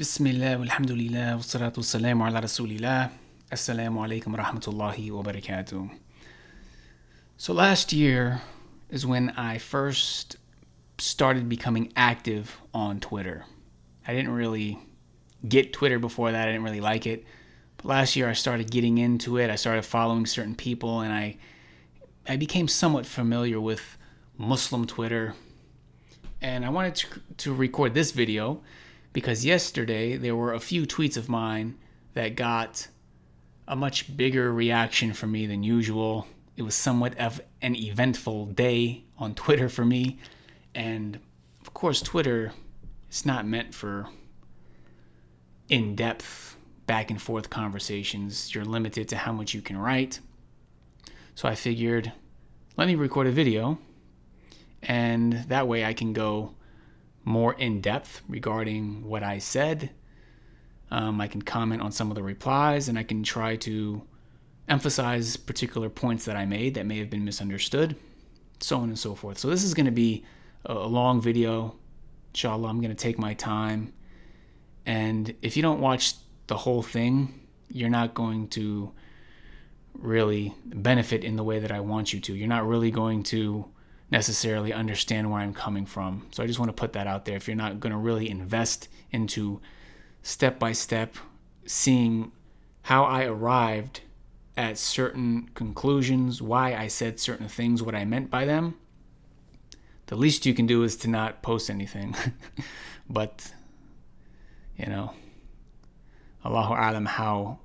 Bismillah, walhamdulillah, wassalatu wassalamu ala rasulillah. Assalamu alaikum rahmatullahi wa barakatuh. So last year is when I first started becoming active on Twitter. I didn't really get Twitter before that. I didn't really like it. But last year I started getting into it. I started following certain people and I became somewhat familiar with Muslim Twitter. And I wanted to record this video because yesterday there were a few tweets of mine that got a much bigger reaction from me than usual. It was somewhat of an eventful day on Twitter for me. And of course, Twitter is not meant for in-depth back and forth conversations. You're limited to how much you can write. So I figured, let me record a video, and that way I can go more in-depth regarding what I said. I can comment on some of the replies, and I can try to emphasize particular points that I made that may have been misunderstood, so on and so forth. So this is going to be a long video. Inshallah, I'm going to take my time. And if you don't watch the whole thing, you're not going to really benefit in the way that I want you to. You're not really going to necessarily understand where I'm coming from. So I just want to put that out there. If you're not going to really invest into step by step seeing how I arrived at certain conclusions, why I said certain things, what I meant by them, the least you can do is to not post anything. But, Allahu A'lam how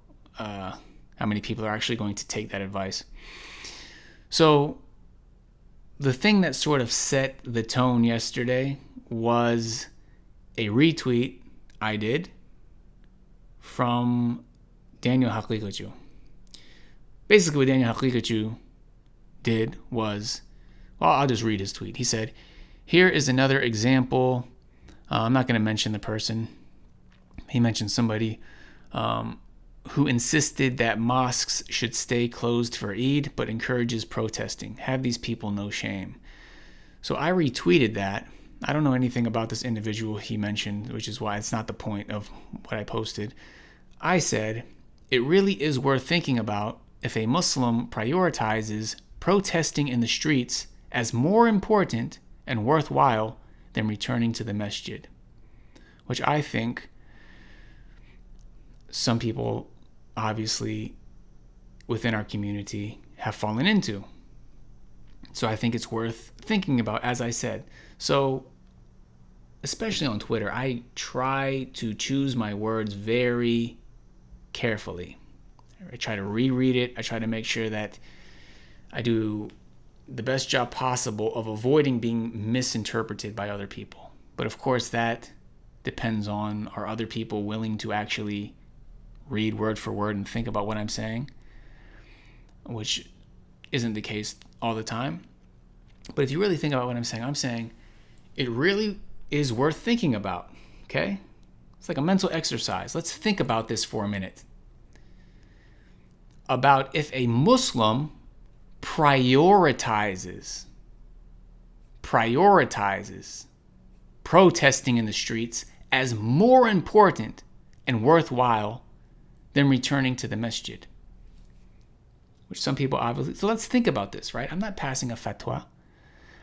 many people are actually going to take that advice. So the thing that sort of set the tone yesterday was a retweet I did from Daniel Haqiqatju. Basically what Daniel Haqiqatju did was, I'll just read his tweet. He said, "Here is another example." I'm not going to mention the person. He mentioned somebody who insisted that mosques should stay closed for Eid, but encourages protesting. Have these people no shame? So I retweeted that. I don't know anything about this individual he mentioned, which is why it's not the point of what I posted. I said, it really is worth thinking about if a Muslim prioritizes protesting in the streets as more important and worthwhile than returning to the masjid, which I think some people obviously within our community have fallen into. So I think it's worth thinking about, as I said. So especially on Twitter, I try to choose my words very carefully. I try to reread it. I try to make sure that I do the best job possible of avoiding being misinterpreted by other people. But of course, that depends on, are other people willing to actually read word for word and think about what I'm saying, which isn't the case all the time. But if you really think about what I'm saying it really is worth thinking about, okay? It's like a mental exercise. Let's think about this for a minute. About if a Muslim prioritizes protesting in the streets as more important and worthwhile than returning to the masjid, which some people obviously. So let's think about this, right? I'm not passing a fatwa.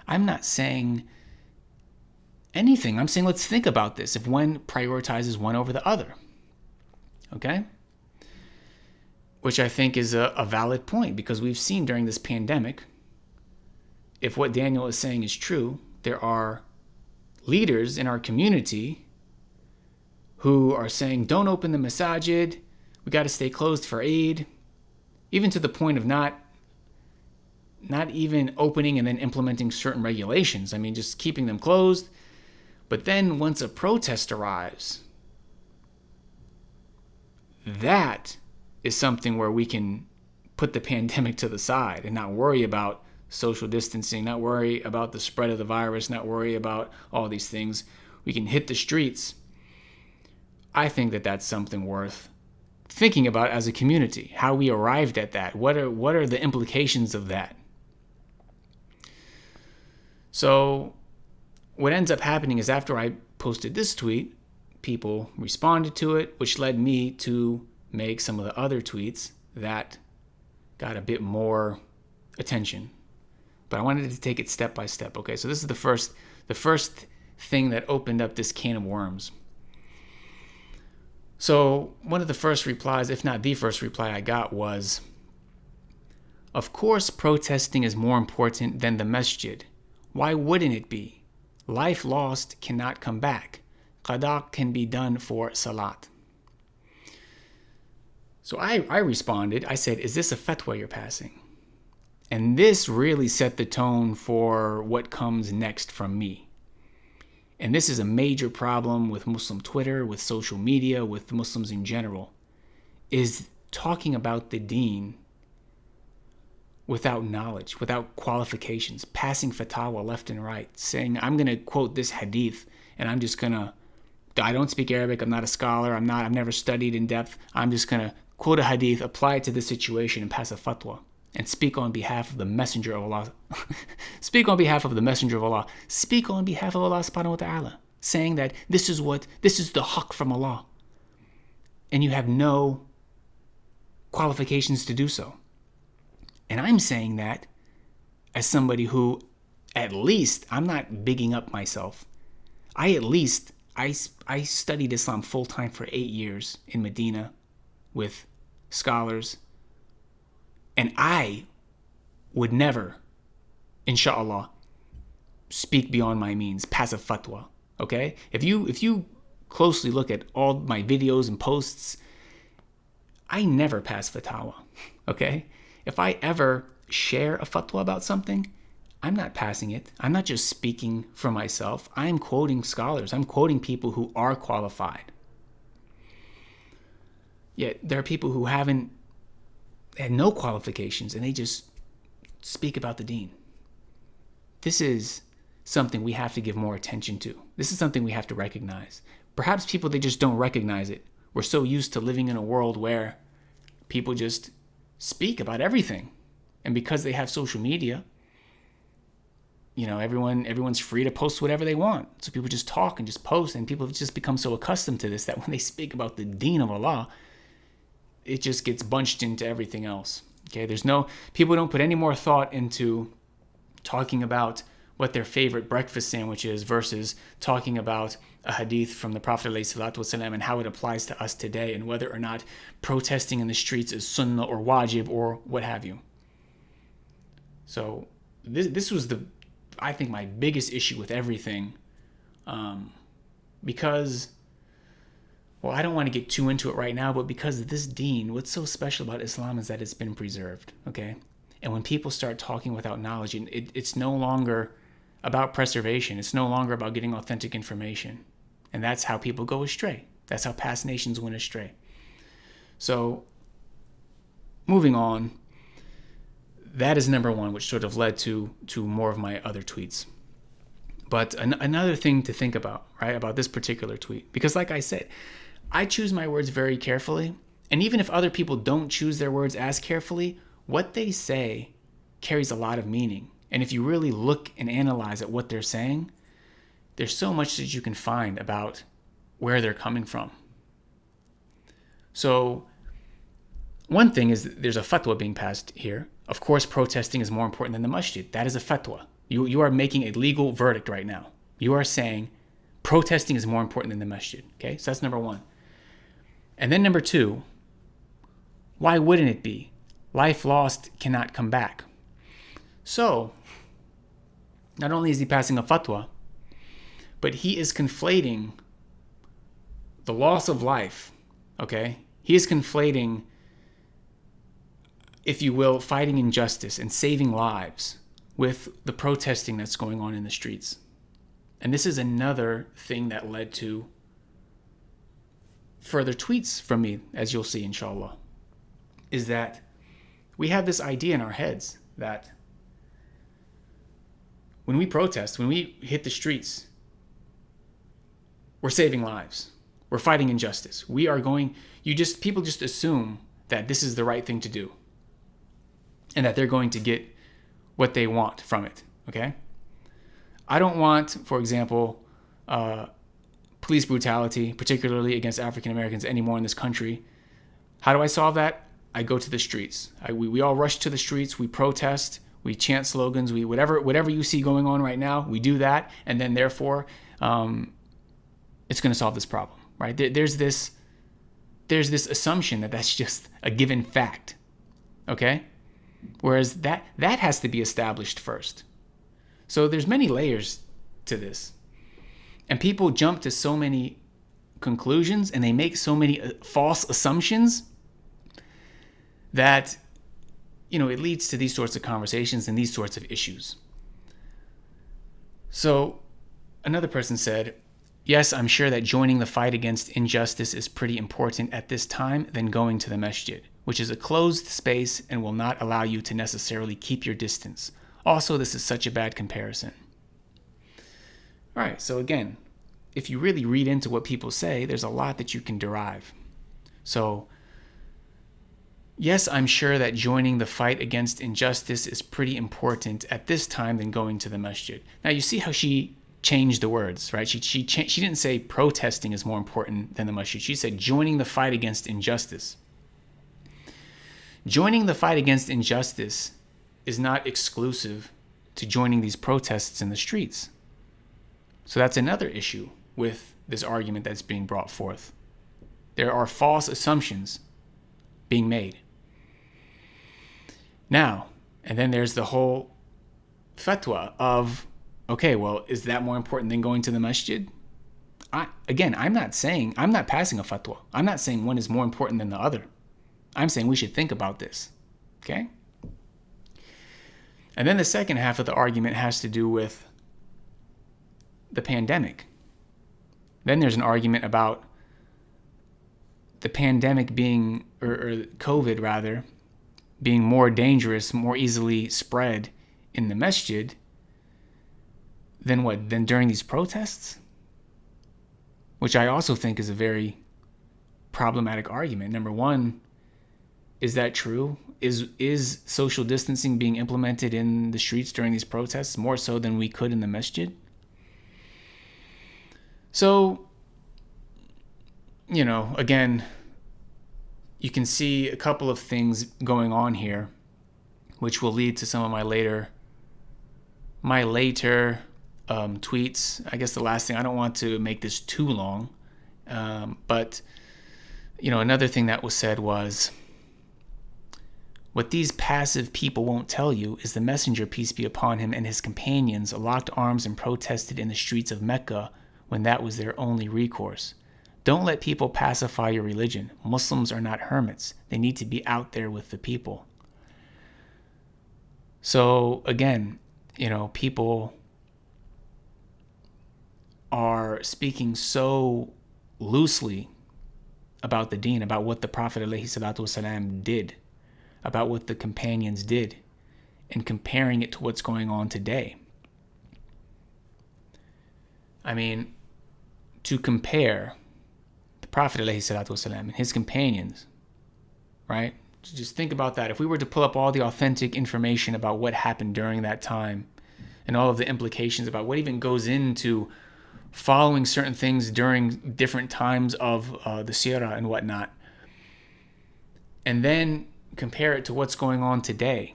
I'm not saying anything. I'm saying let's think about this. If one prioritizes one over the other, okay? Which I think is a valid point, because we've seen during this pandemic, if what Daniel is saying is true, there are leaders in our community who are saying, don't open the masajid, we got to stay closed for Eid, even to the point of not even opening and then implementing certain regulations. I mean, just keeping them closed. But then once a protest arrives, that is something where we can put the pandemic to the side and not worry about social distancing, not worry about the spread of the virus, not worry about all these things. We can hit the streets. I think that that's something worth thinking about as a community, how we arrived at that. What are the implications of that? So what ends up happening is after I posted this tweet, people responded to it, which led me to make some of the other tweets that got a bit more attention. But I wanted to take it step by step. Okay, so this is the first thing that opened up this can of worms. So one of the first replies, if not the first reply I got, was, "Of course protesting is more important than the masjid. Why wouldn't it be? Life lost cannot come back. Qada can be done for salat." So I responded, I said, "Is this a fatwa you're passing?" And this really set the tone for what comes next from me. And this is a major problem with Muslim Twitter, with social media, with Muslims in general, is talking about the deen without knowledge, without qualifications, passing fatwa left and right, saying, I'm going to quote this hadith, and I don't speak Arabic, I'm not a scholar, I've never studied in depth, I'm just going to quote a hadith, apply it to this situation, and pass a fatwa, and speak on behalf of the Messenger of Allah. Speak on behalf of the Messenger of Allah. Speak on behalf of Allah subhanahu wa ta'ala, saying that this is the haqq from Allah. And you have no qualifications to do so. And I'm saying that as somebody who, at least, I'm not bigging up myself. I studied Islam full time for 8 years in Medina with scholars. And I would never, inshallah, speak beyond my means, pass a fatwa. Okay? If you closely look at all my videos and posts, I never pass fatwa. Okay? If I ever share a fatwa about something, I'm not passing it. I'm not just speaking for myself. I'm quoting scholars. I'm quoting people who are qualified. Yet there are people who had no qualifications and they just speak about the deen. This is something we have to give more attention to. This is something we have to recognize. Perhaps people, they just don't recognize it. We're so used to living in a world where people just speak about everything. And because they have social media, everyone's free to post whatever they want. So people just talk and just post, and people have just become so accustomed to this that when they speak about the deen of Allah, it just gets bunched into everything else. Okay, people don't put any more thought into talking about what their favorite breakfast sandwich is versus talking about a hadith from the Prophet ﷺ and how it applies to us today, and whether or not protesting in the streets is sunnah or wajib or what have you. So this was I think my biggest issue with everything, because, well, I don't want to get too into it right now, but because this deen, what's so special about Islam is that it's been preserved, okay? And when people start talking without knowledge, it's no longer about preservation. It's no longer about getting authentic information. And that's how people go astray. That's how past nations went astray. So, moving on, that is number one, which sort of led to more of my other tweets. But another thing to think about, right, about this particular tweet, because like I said, I choose my words very carefully. And even if other people don't choose their words as carefully, what they say carries a lot of meaning. And if you really look and analyze at what they're saying, there's so much that you can find about where they're coming from. So one thing is that there's a fatwa being passed here. Of course, protesting is more important than the masjid. That is a fatwa. You are making a legal verdict right now. You are saying protesting is more important than the masjid. Okay, so that's number one. And then number two, why wouldn't it be? Life lost cannot come back. So, not only is he passing a fatwa, but he is conflating the loss of life, okay? He is conflating, if you will, fighting injustice and saving lives with the protesting that's going on in the streets. And this is another thing that led to further tweets from me, as you'll see, inshallah, is that we have this idea in our heads that when we protest, when we hit the streets, we're saving lives. We're fighting injustice. People just assume that this is the right thing to do and that they're going to get what they want from it, okay? I don't want, for example, police brutality, particularly against African Americans anymore in this country. How do I solve that? I go to the streets. We all rush to the streets. We protest. We chant slogans. We whatever you see going on right now, we do that, and then therefore, it's going to solve this problem, right? There's this assumption that that's just a given fact, okay? Whereas that has to be established first. So there's many layers to this, and people jump to so many conclusions and they make so many false assumptions that, it leads to these sorts of conversations and these sorts of issues. So another person said, yes, I'm sure that joining the fight against injustice is pretty important at this time than going to the masjid, which is a closed space and will not allow you to necessarily keep your distance. Also, this is such a bad comparison. All right, so again, if you really read into what people say, there's a lot that you can derive. So, yes, I'm sure that joining the fight against injustice is pretty important at this time than going to the masjid. Now, you see how she changed the words, right? She didn't say protesting is more important than the masjid. She said joining the fight against injustice. Joining the fight against injustice is not exclusive to joining these protests in the streets. So that's another issue with this argument that's being brought forth. There are false assumptions being made. Now, and then there's the whole fatwa of, okay, well, is that more important than going to the masjid? I'm not passing a fatwa. I'm not saying one is more important than the other. I'm saying we should think about this, okay? And then the second half of the argument has to do with the pandemic. Then there's an argument about the pandemic being, or COVID rather, being more dangerous, more easily spread in the masjid than during these protests? Which I also think is a very problematic argument. Number one, is that true? Is social distancing being implemented in the streets during these protests more so than we could in the masjid? So, again, you can see a couple of things going on here, which will lead to some of my later tweets. I guess the last thing, I don't want to make this too long, but another thing that was said was, what these passive people won't tell you is the messenger, peace be upon him, and his companions locked arms and protested in the streets of Mecca when that was their only recourse. Don't let people pacify your religion. Muslims are not hermits. They need to be out there with the people. So again, people are speaking so loosely about the deen, about what the Prophet ﷺ did, about what the companions did, and comparing it to what's going on today. I mean, to compare the Prophet ﷺ and his companions, right? Just think about that. If we were to pull up all the authentic information about what happened during that time and all of the implications about what even goes into following certain things during different times of the seerah and whatnot, and then compare it to what's going on today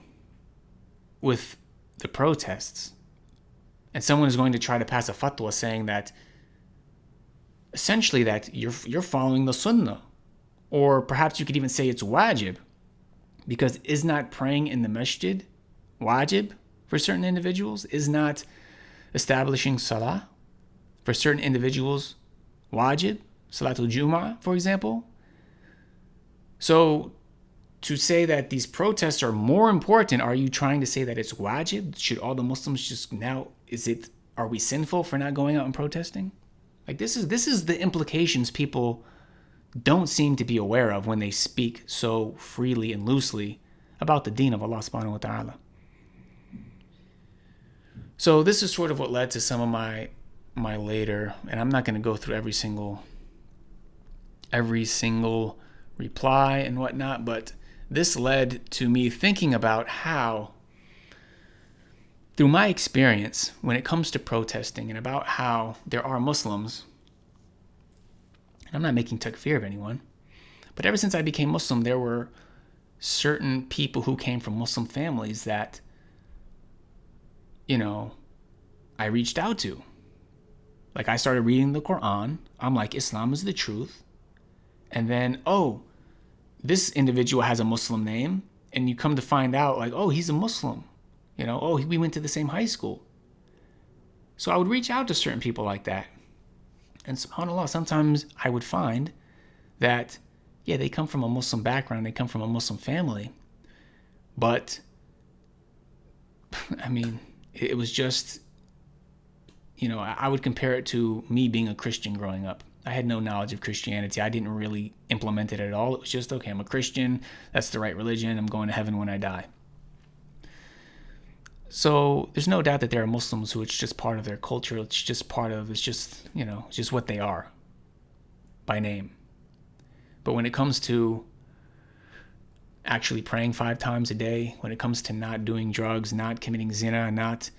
with the protests, and someone is going to try to pass a fatwa saying that essentially that you're following the sunnah, or perhaps you could even say it's wajib, because is not praying in the masjid wajib for certain individuals? Is not establishing salah for certain individuals wajib? Salatul Jum'ah, for example. So to say that these protests are more important, are you trying to say that it's wajib? Should all the Muslims just now, are we sinful for not going out and protesting? Like this is the implications people don't seem to be aware of when they speak so freely and loosely about the deen of Allah subhanahu wa ta'ala. So this is sort of what led to some of my later, and I'm not going to go through every single reply and whatnot, but this led to me thinking about how, through my experience when it comes to protesting, and about how there are Muslims And I'm not making takfir of anyone. But ever since I became Muslim, there were certain people who came from Muslim families that, I reached out to. Like, I started reading the Quran. I'm like, Islam is the truth. And then, this individual has a Muslim name. And you come to find out, like, he's a Muslim. We went to the same high school. So I would reach out to certain people like that. And subhanAllah, sometimes I would find that, they come from a Muslim background. They come from a Muslim family. But, it was just, I would compare it to me being a Christian growing up. I had no knowledge of Christianity. I didn't really implement it at all. It was just, okay, I'm a Christian. That's the right religion. I'm going to heaven when I die. So there's no doubt that there are Muslims who it's just part of their culture. It's just what they are by name. But when it comes to actually praying 5 times a day, when it comes to not doing drugs, not committing zina, not,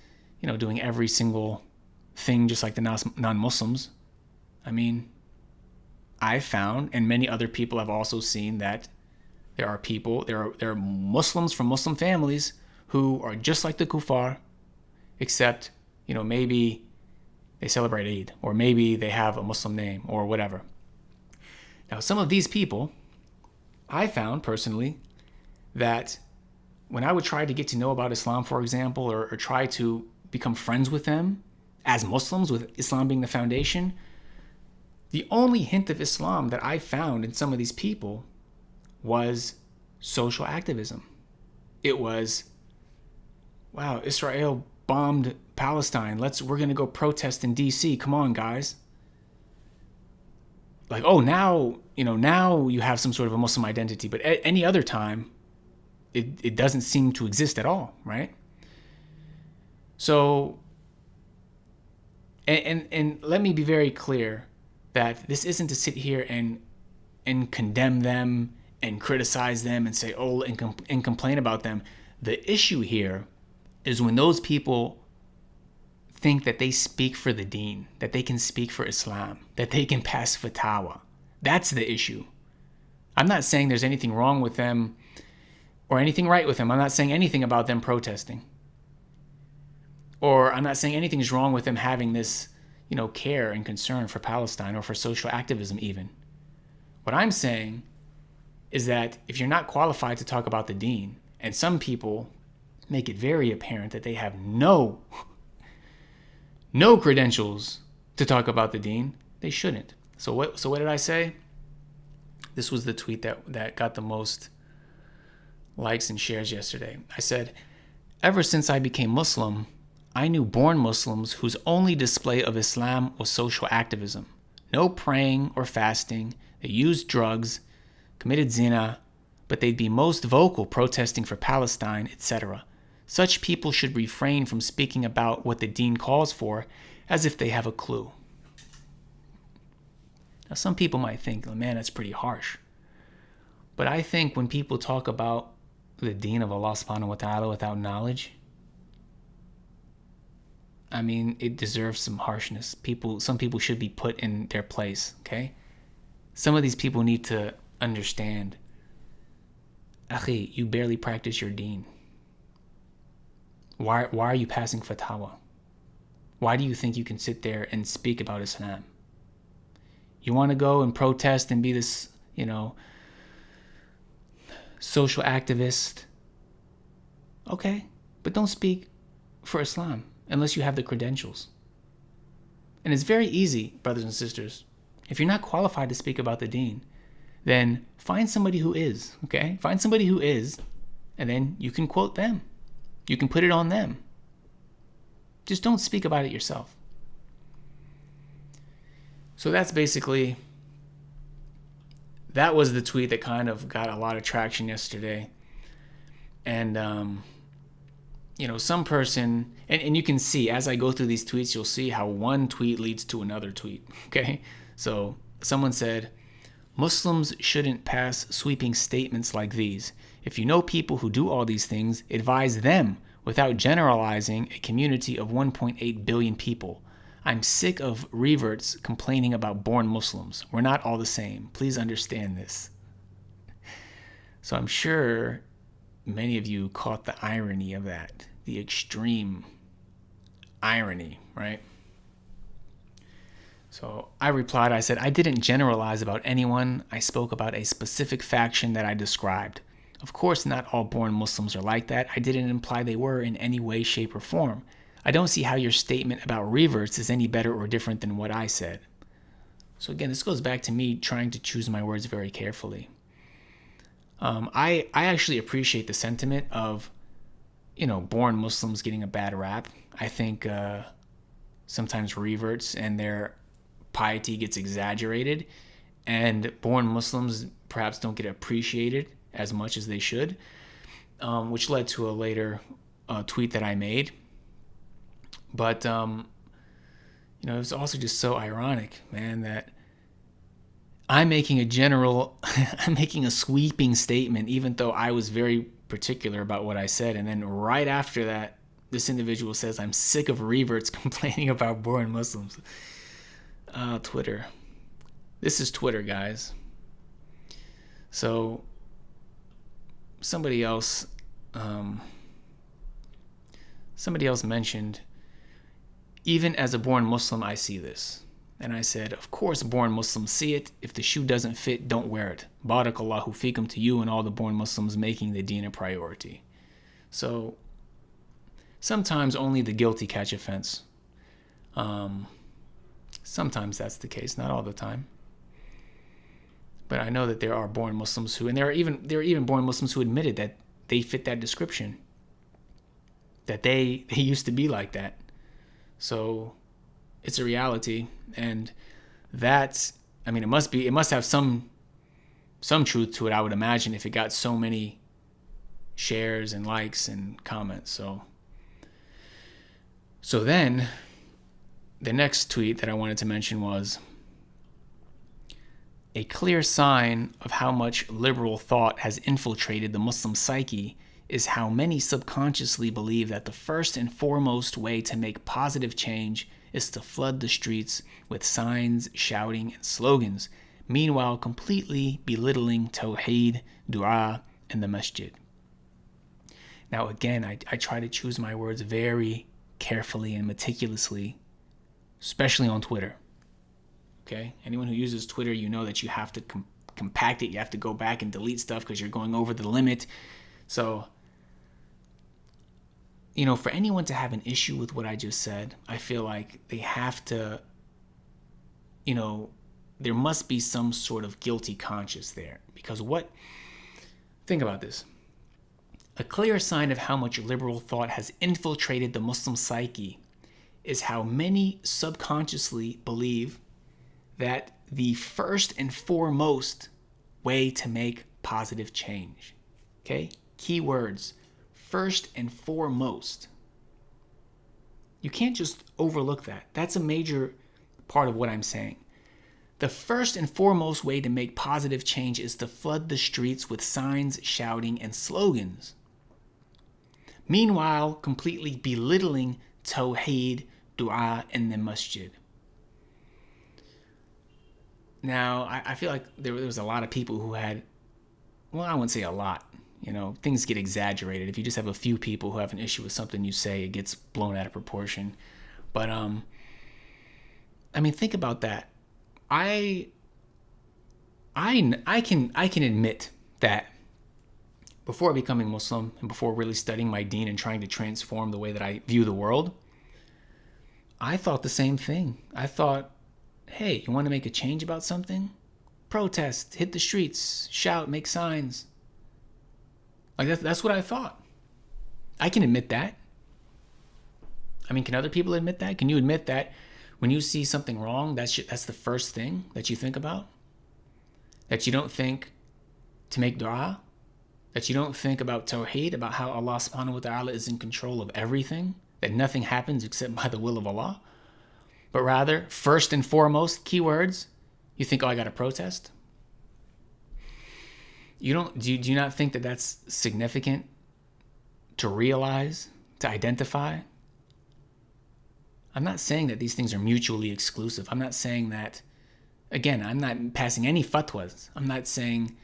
doing every single thing just like the non-Muslims, I found, and many other people have also seen, that there are Muslims from Muslim families who are just like the kuffar, except, maybe they celebrate Eid, or maybe they have a Muslim name, or whatever. Now, some of these people, I found personally that when I would try to get to know about Islam, for example, or try to become friends with them as Muslims, with Islam being the foundation, the only hint of Islam that I found in some of these people was social activism. It was, wow, Israel bombed Palestine. We're going to go protest in DC. Come on, guys. Like, now you have some sort of a Muslim identity, but at any other time, it doesn't seem to exist at all, right? So, and let me be very clear that this isn't to sit here and condemn them and criticize them and say, and complain about them. The issue here is when those people think that they speak for the deen, that they can speak for Islam, that they can pass fatwa. That's the issue. I'm not saying there's anything wrong with them or anything right with them. I'm not saying anything about them protesting. Or I'm not saying anything's wrong with them having this, care and concern for Palestine or for social activism even. What I'm saying is that if you're not qualified to talk about the deen, and some people make it very apparent that they have no credentials to talk about the deen, they shouldn't. So what did I say? This was the tweet that got the most likes and shares yesterday. I said, ever since I became Muslim, I knew born Muslims whose only display of Islam was social activism. No praying or fasting. They used drugs, committed zina, but they'd be most vocal protesting for Palestine, etc. Such people should refrain from speaking about what the deen calls for as if they have a clue. Now, some people might think, man, that's pretty harsh. But I think when people talk about the deen of Allah subhanahu wa ta'ala without knowledge, it deserves some harshness. Some people should be put in their place, okay? Some of these people need to understand, Akhi, you barely practice your deen. Why are you passing fatwa? Why do you think you can sit there and speak about Islam? You want to go and protest and be this, social activist? Okay, but don't speak for Islam unless you have the credentials. And it's very easy, brothers and sisters. If you're not qualified to speak about the deen, then find somebody who is, okay? Find somebody who is, and then you can quote them. You can put it on them. Just don't speak about it yourself. So that was the tweet that kind of got a lot of traction yesterday. And, some person, and you can see, as I go through these tweets, you'll see how one tweet leads to another tweet, okay? So someone said, Muslims shouldn't pass sweeping statements like these. If you know people who do all these things, advise them without generalizing a community of 1.8 billion people. I'm sick of reverts complaining about born Muslims. We're not all the same. Please understand this. So I'm sure many of you caught the irony of that, the extreme irony, right? So I replied, I said, I didn't generalize about anyone. I spoke about a specific faction that I described. Of course, not all born Muslims are like that. I didn't imply they were in any way, shape, or form. I don't see how your statement about reverts is any better or different than what I said. So again, this goes back to me trying to choose my words very carefully. I actually appreciate the sentiment of, born Muslims getting a bad rap. I think sometimes reverts and their piety gets exaggerated, and born Muslims perhaps don't get appreciated as much as they should, which led to a later tweet that I made. But, it was also just so ironic, man, that I'm making I'm making a sweeping statement, even though I was very particular about what I said. And then right after that, this individual says, I'm sick of reverts complaining about born Muslims. Twitter. This is Twitter, guys. So somebody else mentioned, even as a born Muslim, I see this. And I said, of course, born Muslims see it. If the shoe doesn't fit, don't wear it. Barakallahu fikum to you and all the born Muslims making the deen a priority. So sometimes only the guilty catch offense. Sometimes that's the case, not all the time. But I know that there are born Muslims and there are even born Muslims who admitted that they fit that description, that they used to be like that. So it's a reality, and it must have some truth to it, I would imagine, if it got so many shares and likes and comments. So then the next tweet that I wanted to mention was, a clear sign of how much liberal thought has infiltrated the Muslim psyche is how many subconsciously believe that the first and foremost way to make positive change is to flood the streets with signs, shouting, and slogans, meanwhile completely belittling Tawheed, Dua, and the Masjid. Now again, I try to choose my words very carefully and meticulously, especially on Twitter. Okay? Anyone who uses Twitter, you know that you have to compact it. You have to go back and delete stuff because you're going over the limit. So, for anyone to have an issue with what I just said, I feel like they have to, there must be some sort of guilty conscience there. Because think about this. A clear sign of how much liberal thought has infiltrated the Muslim psyche is how many subconsciously believe that the first and foremost way to make positive change. Okay? Key words. First and foremost. You can't just overlook that. That's a major part of what I'm saying. The first and foremost way to make positive change is to flood the streets with signs, shouting, and slogans. Meanwhile, completely belittling Tawheed, Dua, and the Masjid. Now, I feel like there was a lot of people who had, well, I wouldn't say a lot. Things get exaggerated. If you just have a few people who have an issue with something you say, it gets blown out of proportion. But, think about that. I can admit that before becoming Muslim and before really studying my deen and trying to transform the way that I view the world, I thought the same thing. I thought, hey, you want to make a change about something? Protest, hit the streets, shout, make signs. Like that's what I thought. I can admit that. Can other people admit that? Can you admit that when you see something wrong, that's the first thing that you think about? That you don't think to make dua? That you don't think about Tawheed, about how Allah subhanahu wa ta'ala is in control of everything? That nothing happens except by the will of Allah? But rather, first and foremost, keywords, you think, I got to protest? Do you not think that that's significant to realize, to identify? I'm not saying that these things are mutually exclusive. I'm not saying that, again, I'm not passing any fatwas. I'm not saying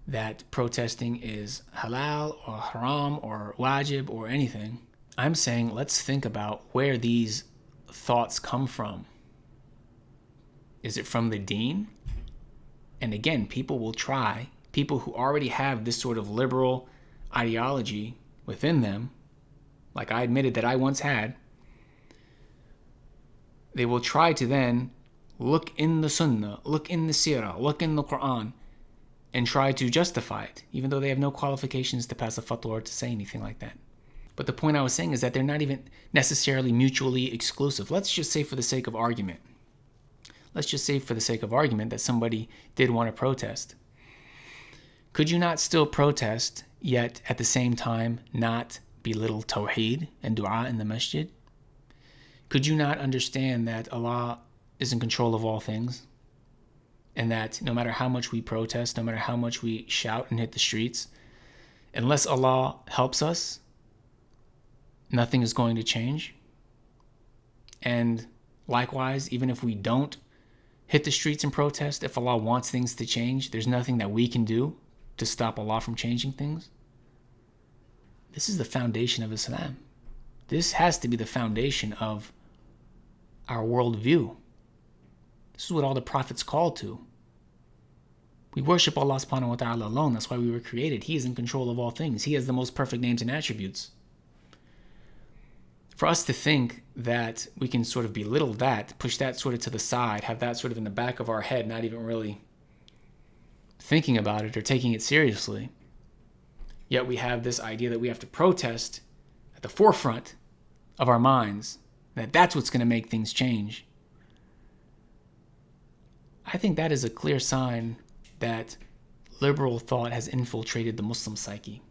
that protesting is halal or haram or wajib or anything. I'm saying let's think about where these thoughts come from. Is it from the deen? And again, people who already have this sort of liberal ideology within them, like I admitted that I once had, they will try to then look in the Sunnah, look in the Sirah, look in the Quran, and try to justify it, even though they have no qualifications to pass a fatwa or to say anything like that. But the point I was saying is that they're not even necessarily mutually exclusive. Let's just say for the sake of argument. That somebody did want to protest. Could you not still protest, yet at the same time not belittle tawheed and dua in the masjid? Could you not understand that Allah is in control of all things? And that no matter how much we protest, no matter how much we shout and hit the streets, unless Allah helps us, nothing is going to change. And likewise, even if we don't hit the streets and protest, if Allah wants things to change, there's nothing that we can do to stop Allah from changing things. This is the foundation of Islam. This has to be the foundation of our worldview. This is what all the prophets called to. We worship Allah subhanahu wa ta'ala alone. That's why we were created. He is in control of all things. He has the most perfect names and attributes. For us to think that we can sort of belittle that, push that sort of to the side, have that sort of in the back of our head, not even really thinking about it or taking it seriously, yet we have this idea that we have to protest at the forefront of our minds, that that's what's going to make things change. I think that is a clear sign that liberal thought has infiltrated the Muslim psyche,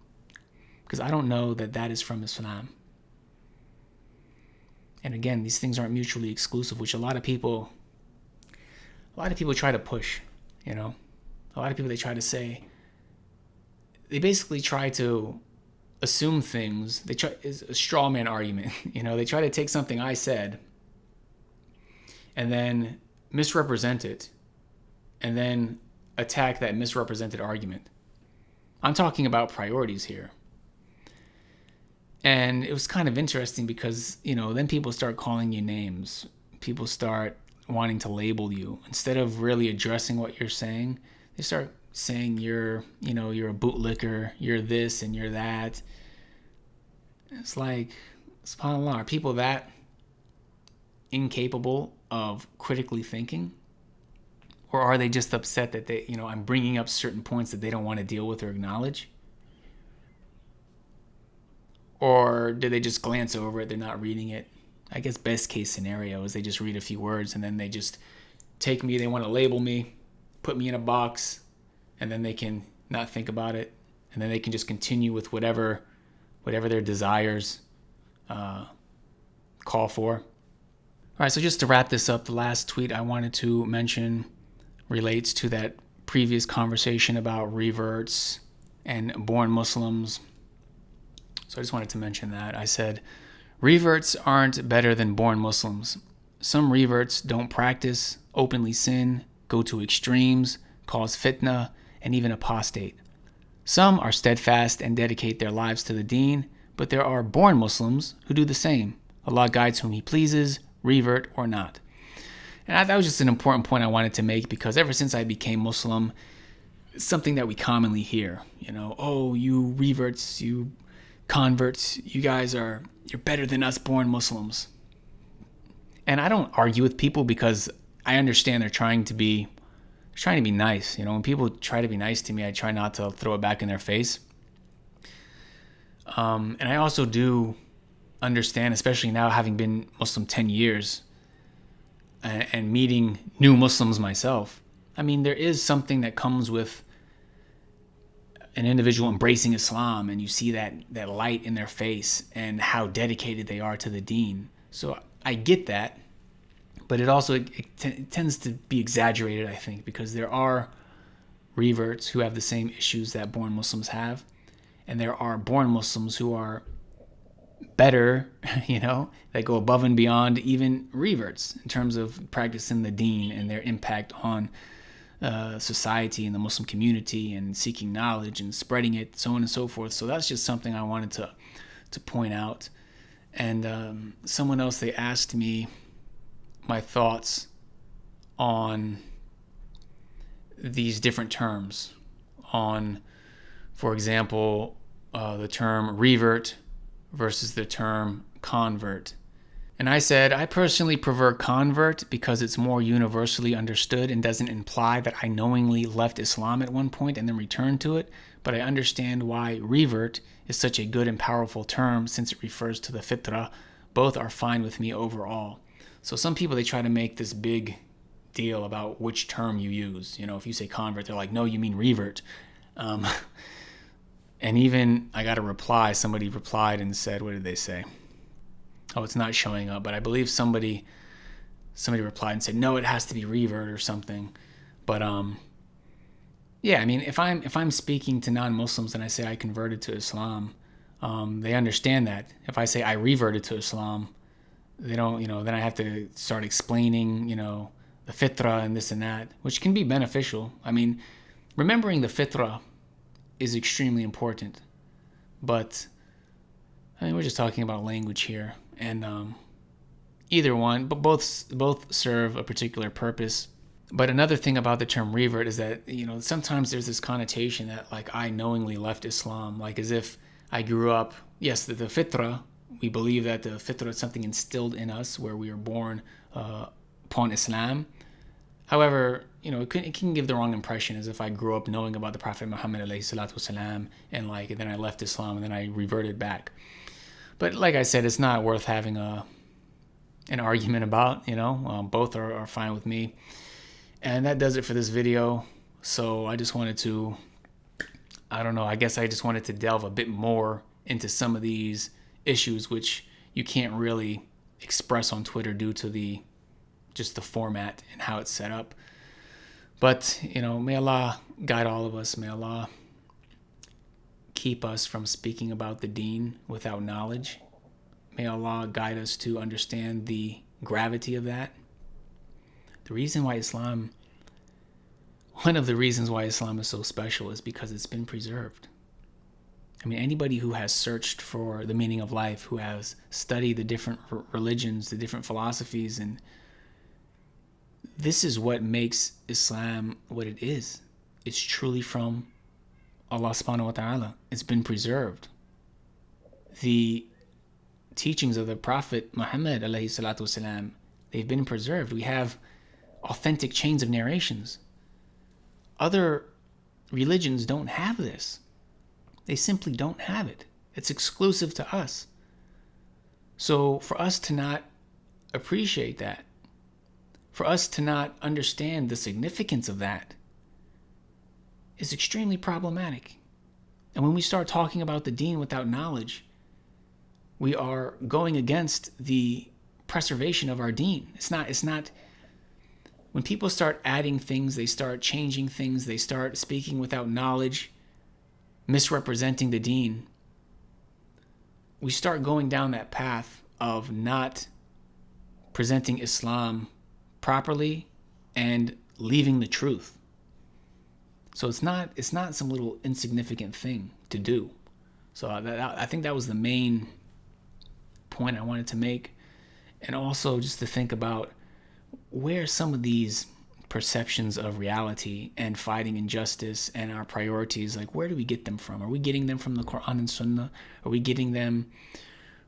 because I don't know that that is from Islam. And again, these things aren't mutually exclusive, which a lot of people try to push, A lot of people, they try to say, they basically try to assume things. It's a straw man argument. They try to take something I said and then misrepresent it and then attack that misrepresented argument. I'm talking about priorities here. And it was kind of interesting because, then people start calling you names. People start wanting to label you. Instead of really addressing what you're saying, they start saying you're a bootlicker, you're this and you're that. It's like, subhanAllah, are people that incapable of critically thinking? Or are they just upset that I'm bringing up certain points that they don't want to deal with or acknowledge? Or do they just glance over it? They're not reading it. I guess best case scenario is they just read a few words and then they just take me, they want to label me, put me in a box, and then they can not think about it. And then they can just continue with whatever their desires call for. All right, so just to wrap this up, the last tweet I wanted to mention relates to that previous conversation about reverts and born Muslims. So I just wanted to mention that. I said, reverts aren't better than born Muslims. Some reverts don't practice, openly sin, go to extremes, cause fitna, and even apostate. Some are steadfast and dedicate their lives to the deen, but there are born Muslims who do the same. Allah guides whom He pleases, revert or not. And that was just an important point I wanted to make, because ever since I became Muslim, it's something that we commonly hear. Oh, you reverts, you converts, you're better than us born Muslims. And I don't argue with people because I understand they're trying to be nice. When people try to be nice to me, I try not to throw it back in their face. And I also do understand, especially now having been Muslim 10 years and meeting new Muslims myself. I mean, there is something that comes with an individual embracing Islam, and you see that light in their face and how dedicated they are to the deen. So I get that, but it tends to be exaggerated, I think, because there are reverts who have the same issues that born Muslims have, and there are born Muslims who are better, that go above and beyond even reverts in terms of practicing the deen and their impact on society and the Muslim community and seeking knowledge and spreading it, so on and so forth. So that's just something I wanted to point out. And someone else, they asked me my thoughts on these different terms, on, for example, the term revert versus the term convert. And I said, I personally prefer convert because it's more universally understood and doesn't imply that I knowingly left Islam at one point and then returned to it. But I understand why revert is such a good and powerful term since it refers to the fitrah. Both are fine with me overall. So some people, they try to make this big deal about which term you use. If you say convert, they're like, no, you mean revert. And even I got a reply. Somebody replied and said, what did they say? Oh, it's not showing up. But I believe somebody replied and said, no, it has to be revert or something. But yeah, I mean, if I'm speaking to non-Muslims and I say I converted to Islam, they understand that. If I say I reverted to Islam, they don't, then I have to start explaining, the fitrah and this and that, which can be beneficial. I mean, remembering the fitrah is extremely important. But I mean, we're just talking about language here, and either one, but both serve a particular purpose. But another thing about the term revert is that, sometimes there's this connotation that like I knowingly left Islam, like as if I grew up. Yes, the fitrah, we believe that the fitrah is something instilled in us where we are born upon Islam. However, it can give the wrong impression as if I grew up knowing about the Prophet Muhammad alayhi salatu wasalam and then I left Islam and then I reverted back. But like I said, it's not worth having an argument about, both are fine with me. And that does it for this video. So I just wanted to, I guess I just wanted to delve a bit more into some of these issues, which you can't really express on Twitter due to just the format and how it's set up. But, may Allah guide all of us. May Allah keep us from speaking about the deen without knowledge. May Allah guide us to understand the gravity of that. One of the reasons why Islam is so special is because it's been preserved. I mean, anybody who has searched for the meaning of life, who has studied the different religions, the different philosophies, and this is what makes Islam what it is. It's truly from Allah subhanahu wa ta'ala. It's been preserved. The teachings of the Prophet Muhammad alayhi salatu wasalam, they've been preserved. We have authentic chains of narrations. Other religions don't have this. They simply don't have it. It's exclusive to us. So for us to not appreciate that, for us to not understand the significance of that, is extremely problematic. And when we start talking about the deen without knowledge, we are going against the preservation of our deen. It's not, when people start adding things, they start changing things, they start speaking without knowledge, misrepresenting the deen, we start going down that path of not presenting Islam properly and leaving the truth. So it's not some little insignificant thing to do. So I think that was the main point I wanted to make. And also just to think about where some of these perceptions of reality and fighting injustice and our priorities, like where do we get them from? Are we getting them from the Quran and Sunnah? Are we getting them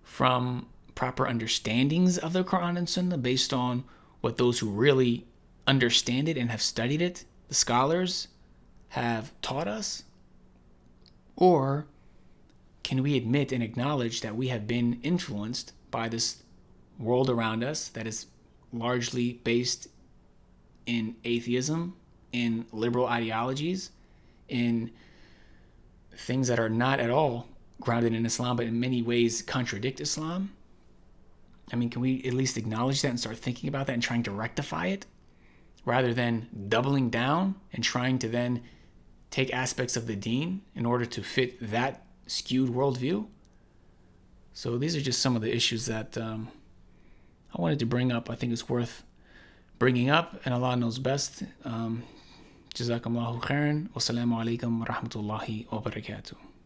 from proper understandings of the Quran and Sunnah based on what those who really understand it and have studied it, the scholars, have taught us? Or can we admit and acknowledge that we have been influenced by this world around us that is largely based in atheism, in liberal ideologies, in things that are not at all grounded in Islam, but in many ways contradict Islam? I mean, can we at least acknowledge that and start thinking about that and trying to rectify it, rather than doubling down and trying to then take aspects of the deen in order to fit that skewed worldview? So these are just some of the issues that I wanted to bring up. I think it's worth bringing up, and Allah knows best. Jazakumullahu khairan. Wassalamu alaikum wa rahmatullahi wa barakatuh.